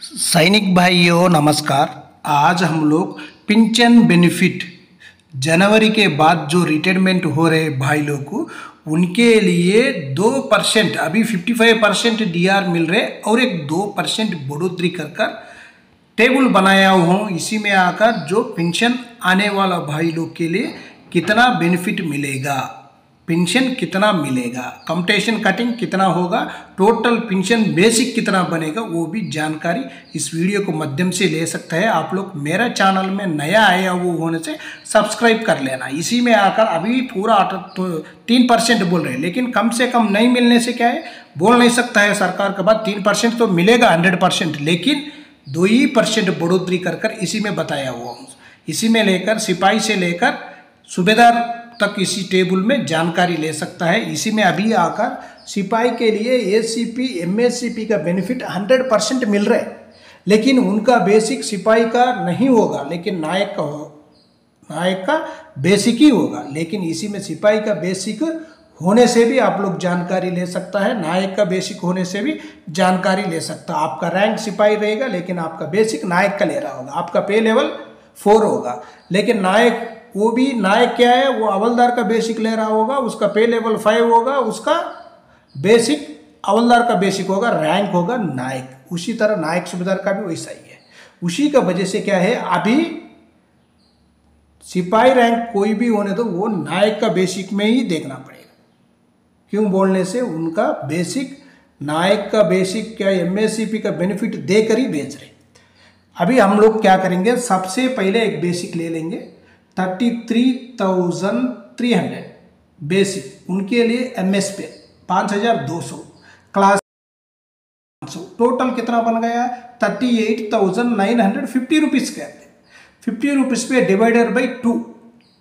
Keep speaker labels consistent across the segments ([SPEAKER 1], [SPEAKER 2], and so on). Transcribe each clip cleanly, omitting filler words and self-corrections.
[SPEAKER 1] सैनिक भाइयों नमस्कार। आज हम लोग पेंशन बेनिफिट जनवरी के बाद जो रिटायरमेंट हो रहे भाई लोग को उनके लिए 2% अभी 55% डीआर मिल रहे और एक 2% बढ़ोतरी कर टेबल बनाया हूँ। इसी में आकर जो पेंशन आने वाला भाई लोग के लिए कितना बेनिफिट मिलेगा, पेंशन कितना मिलेगा, कम्पटीशन कटिंग कितना होगा, टोटल पेंशन बेसिक कितना बनेगा, वो भी जानकारी इस वीडियो को माध्यम से ले सकता है। आप लोग मेरा चैनल में नया आया वो होने से सब्सक्राइब कर लेना। इसी में आकर अभी पूरा 3% बोल रहे हैं, लेकिन कम से कम नहीं मिलने से क्या है, बोल नहीं सकता है सरकार के बाद 3% तो मिलेगा 100%, लेकिन 2% बढ़ोतरी कर इसी में बताया हुआ हूँ। इसी में लेकर सिपाही से लेकर सूबेदार तक इसी टेबल में जानकारी ले सकता है। इसी में अभी आकर सिपाही के लिए एसीपी एमएससीपी का बेनिफिट 100% मिल रहा है, लेकिन उनका बेसिक सिपाही का नहीं होगा, लेकिन नायक का बेसिक ही होगा। लेकिन इसी में सिपाही का बेसिक होने से भी आप लोग जानकारी ले सकता है, नायक का बेसिक होने से भी जानकारी ले सकता है। आपका रैंक सिपाही रहेगा, लेकिन आपका बेसिक नायक का ले रहा होगा, आपका पे लेवल 4 होगा। लेकिन नायक वो भी नायक क्या है, वो हवलदार का बेसिक ले रहा होगा, उसका पे लेवल 5 होगा, उसका बेसिक हवलदार का बेसिक होगा, रैंक होगा नायक। उसी तरह नायक सूबेदार का भी वैसा ही है। उसी का वजह से क्या है, अभी सिपाही रैंक कोई भी होने तो वो नायक का बेसिक में ही देखना पड़ेगा। क्यों बोलने से उनका बेसिक, नायक का बेसिक क्या एमएससीपी का बेनिफिट देकर ही बेच रहे। अभी हम लोग क्या करेंगे, सबसे पहले एक बेसिक ले लेंगे 33,300 बेसिक, उनके लिए एमएस पे 5,200, क्लास 500, टोटल कितना बन गया 38,950 रुपीज़ कहते हैं। 50 रुपीज़ पे डिवाइडर बाई 2,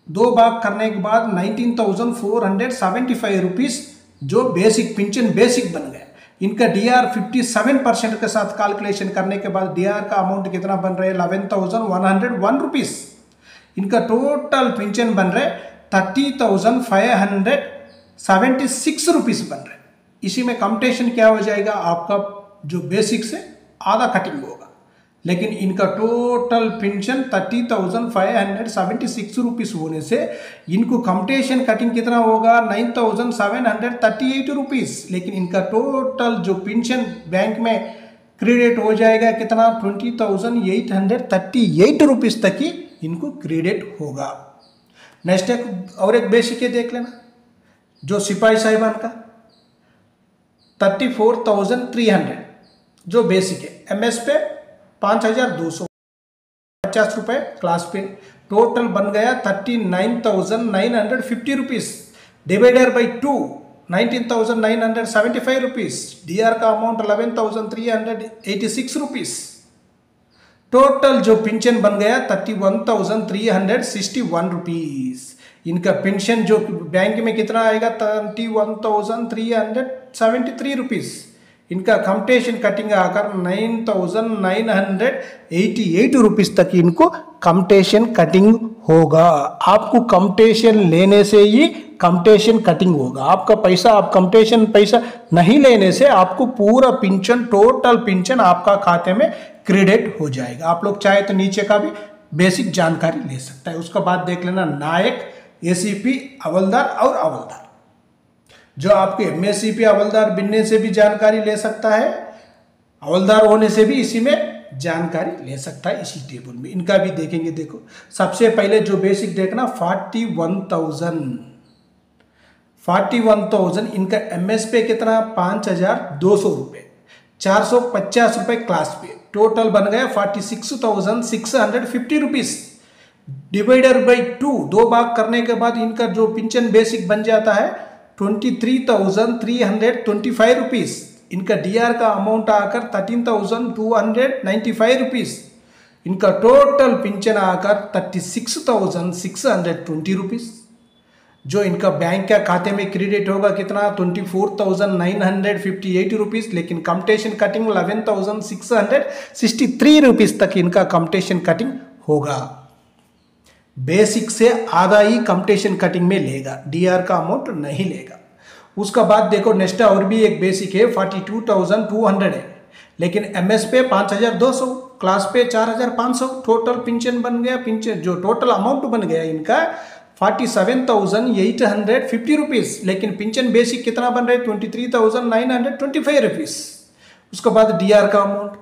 [SPEAKER 1] 2 भाग करने के बाद 19,475 रुपीज़ जो बेसिक पेंशन बेसिक बन गया। इनका डीआर 57% के साथ कैलकुलेशन करने के बाद डीआर का अमाउंट कितना बन रहा है 11,101 रुपीज़। इनका टोटल पेंशन बन रहे 30,576 रुपीज़ बन रहे। इसी में कम्पटीशन क्या हो जाएगा, आपका जो बेसिक से आधा कटिंग होगा, लेकिन इनका टोटल पेंशन 30,576 रुपीज़ होने से इनको कम्पटीशन कटिंग कितना होगा 9,738 रुपीज़। लेकिन इनका टोटल जो पेंशन बैंक में क्रेडिट हो जाएगा कितना 20,838 रुपीज़ तक ही इनको क्रेडिट होगा। नेक्स्ट और एक बेसिक है देख लेना, जो सिपाही साहिबान का 34,300 जो बेसिक है, एमएस पे 5,250 रुपये, क्लास पे टोटल बन गया 39,950 rupees, divider by 2 19,975 rupees, DR का अमाउंट 11,386 रुपीज़। टोटल जो पेंशन बन गया 31,361 रुपीज़। इनका पेंशन जो बैंक में कितना आएगा 31,373 रुपीज़। इनका कम्पटीशन कटिंग आकर 9,988 रुपीज़ तक इनको कम्पटीशन कटिंग होगा। आपको कम्पटीशन लेने से ही कम्पटीशन कटिंग होगा। आपका पैसा, आप कम्पटीशन पैसा नहीं लेने से आपको पूरा पेंशन, टोटल पेंशन आपका खाते में क्रेडिट हो जाएगा। आप लोग चाहे तो नीचे का भी बेसिक जानकारी ले सकता है। उसका बाद देख लेना नायक, एसीपी, हवलदार और हवलदार। जो आपके एमएससीपी हवलदार बनने से भी जानकारी ले सकता है, हवलदार होने से भी इसी में जानकारी ले सकता है। इसी टेबल में इनका भी देखेंगे। देखो सबसे पहले जो बेसिक देखना 41,000 इनका एमएस पे कितना 5,200 रुपये, 450 रुपये क्लास पे, टोटल बन गया 46,650 रुपीज़, डिवाइडर बाई 2, 2 भाग करने के बाद इनका जो पेंशन बेसिक बन जाता है 23,325 रुपीज़। इनका डीआर का अमाउंट आकर 13,295 रुपीज़। इनका टोटल पेंशन आकर 36,620 रुपीज़। जो इनका बैंक का खाते में क्रेडिट होगा कितना 24,958 रुपीज़, लेकिन कम्पटीशन कटिंग 11,663 रुपीज़ तक इनका कम्पटीशन कटिंग होगा। बेसिक से आधा ही कम्पटीशन कटिंग में लेगा, डीआर का अमाउंट नहीं लेगा। उसका बाद देखो नेक्स्ट और भी एक बेसिक है 42,200 है, लेकिन एमएस पे 5,200, क्लास पे 4,500, टोटल पेंशन बन गया, पेंशन जो टोटल अमाउंट बन गया इनका 47,850 रुपीज़। लेकिन पेंशन बेसिक कितना बन रहा है 23,925 रुपीज़। उसके बाद डीआर का अमाउंट,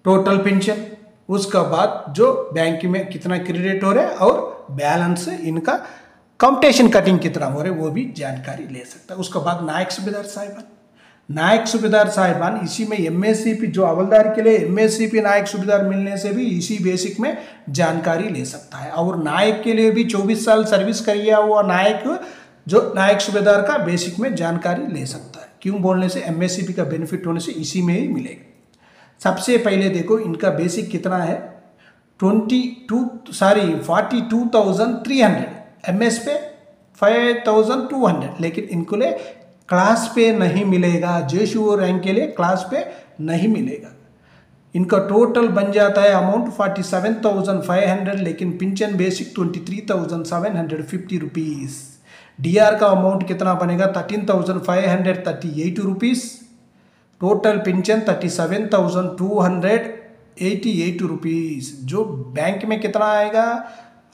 [SPEAKER 1] टोटल पेंशन, उसका बाद जो बैंक में कितना क्रेडिट हो रहा है और बैलेंस इनका कंप्यूटेशन कटिंग कितना हो रहा है वो भी जानकारी ले सकता है। उसके बाद नायक सूबेदार साहिबान, नायक सूबेदार साहिबान इसी में एमएससीपी जो हवलदार के लिए एमएससीपी नायक सूबेदार मिलने से भी इसी बेसिक में जानकारी ले सकता है। और नायक के लिए भी 24 साल सर्विस किया हुआ नायक जो नायक सूबेदार का बेसिक में जानकारी ले सकता है। क्यों बोलने से एमएससीपी का बेनिफिट होने से इसी में ही मिलेगा। सबसे पहले देखो इनका बेसिक कितना है 42,300, एमएस पे 5,200, लेकिन इनको लिए क्लास पे नहीं मिलेगा, जेशू रैंक के लिए क्लास पे नहीं मिलेगा। इनका टोटल बन जाता है अमाउंट 47,500, लेकिन पेंशन बेसिक 23,750 रुपीज़। डीआर का अमाउंट कितना बनेगा 13,538 रुपीज़। Total pension 37,288 rupees. जो बैंक में कितना आएगा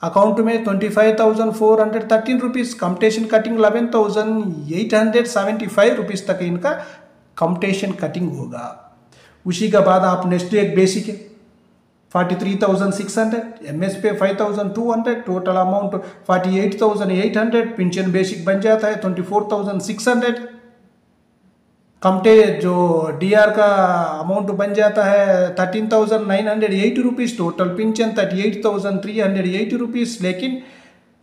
[SPEAKER 1] अकाउंट में 25,413 रुपीज़। कंप्यूटेशन कटिंग 11,875 रुपीज़ तक इनका कंप्यूटेशन कटिंग होगा। उसी के बाद आप नेक्स्ट एक बेसिक है 43,600, एमएस पे 5,200, टोटल अमाउंट 48,800, पेंशन बेसिक बन जाता है 24,600। कमटे जो डीआर का अमाउंट बन जाता है 13,980 रुपीज़। टोटल पेंशन 38,380 रुपीज़, लेकिन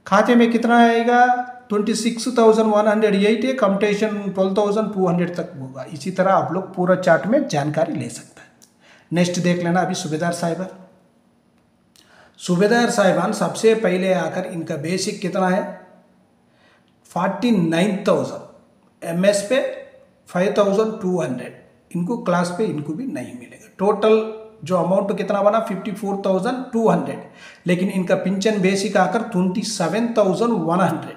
[SPEAKER 1] खाते में कितना आएगा 26,108 है। कंप्यूटेशन 12,200 तक होगा। इसी तरह आप लोग पूरा चार्ट में जानकारी ले सकते हैं। नेक्स्ट देख लेना अभी सूबेदार साहिबान। सूबेदार साहिबान सबसे पहले आकर इनका बेसिक कितना है 49,000, एमएस पे 5,200, इनको क्लास पे इनको भी नहीं मिलेगा। टोटल जो अमाउंट कितना बना 54,200, लेकिन इनका पेंशन बेसिक आकर 27,100।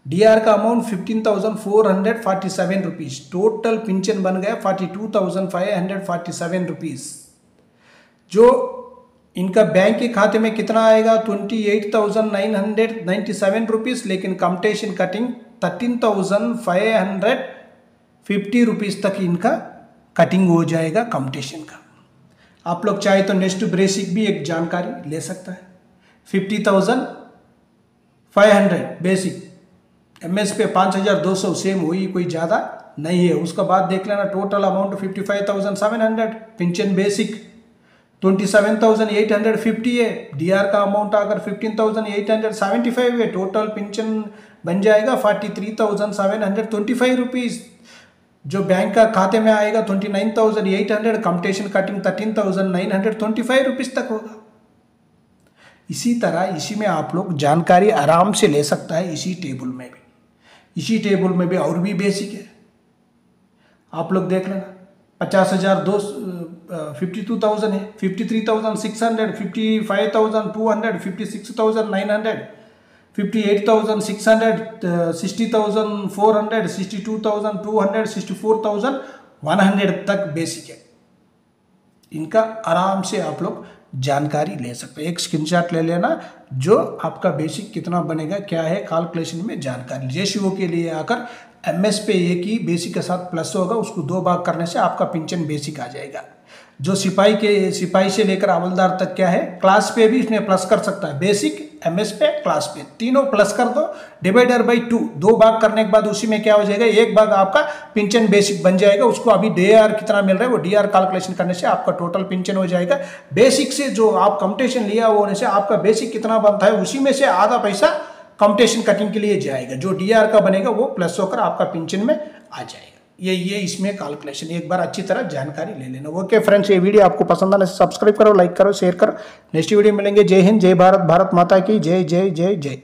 [SPEAKER 1] डीआर का अमाउंट 15,447 रुपीज़। टोटल पेंशन बन गया 42,547 रुपीज़। जो इनका बैंक के खाते में कितना आएगा 28,997 रुपीज़, लेकिन कंप्यूटेशन कटिंग 13,550 रुपीज़ तक इनका कटिंग हो जाएगा कंप्यूटेशन का। आप लोग चाहे तो नेक्स्ट बेसिक भी एक जानकारी ले सकता है 50,500 बेसिक, एमएस पे 5,200 सेम हुई, कोई ज़्यादा नहीं है। उसका बाद देख लेना टोटल अमाउंट 55,700, पेंशन बेसिक 27,850 है। डीआर का अमाउंट अगर 15,875 है, टोटल पेंशन बन जाएगा 43,725 रुपीज़। जो बैंक का खाते में आएगा 29,800, कंप्यूटेशन कटिंग 13,925 रुपीज़ तक होगा। इसी तरह इसी में आप लोग जानकारी आराम से ले सकता है। इसी टेबल में भी और भी बेसिक है, आप लोग देख लेना 52,000 है, 53,600, 55,200, 56,900, 58,600, 60,400, 62,200, 64,100 तक बेसिक है। इनका आराम से आप लोग जानकारी ले सकते हैं। एक स्क्रीनशॉट ले लेना जो आपका बेसिक कितना बनेगा, क्या है कैलकुलेशन में जानकारी। जेसीओ के लिए आकर एमएस पे एक ही बेसिक के साथ प्लस होगा, उसको 2 भाग करने से आपका पेंशन बेसिक आ जाएगा। जो सिपाही से लेकर हवलदार तक क्या है क्लास पे भी इसमें प्लस कर सकता है। बेसिक, एमएस पे, क्लास पे, तीनों प्लस कर दो, डिवाइडर बाई 2, 2 भाग करने के बाद उसी में क्या हो जाएगा 1 भाग आपका पेंशन बेसिक बन जाएगा। उसको अभी डीआर कितना मिल रहा है वो डीआर कैलकुलेशन करने से आपका टोटल पेंशन हो जाएगा। बेसिक से जो आप कंप्यूटेशन लिया होने से आपका बेसिक कितना बनता है उसी में से आधा पैसा कंप्यूटेशन कटिंग के लिए जाएगा। जो डीआर का बनेगा वो प्लस होकर आपका पेंशन में आ जाएगा। ये इसमें कैलकुलेशन एक बार अच्छी तरह जानकारी ले लेना। ओके फ्रेंड्स, ये वीडियो आपको पसंद आने से सब्सक्राइब करो, लाइक करो, शेयर करो। नेक्स्ट वीडियो मिलेंगे। जय हिंद, जय भारत, भारत माता की जय जय जय जय।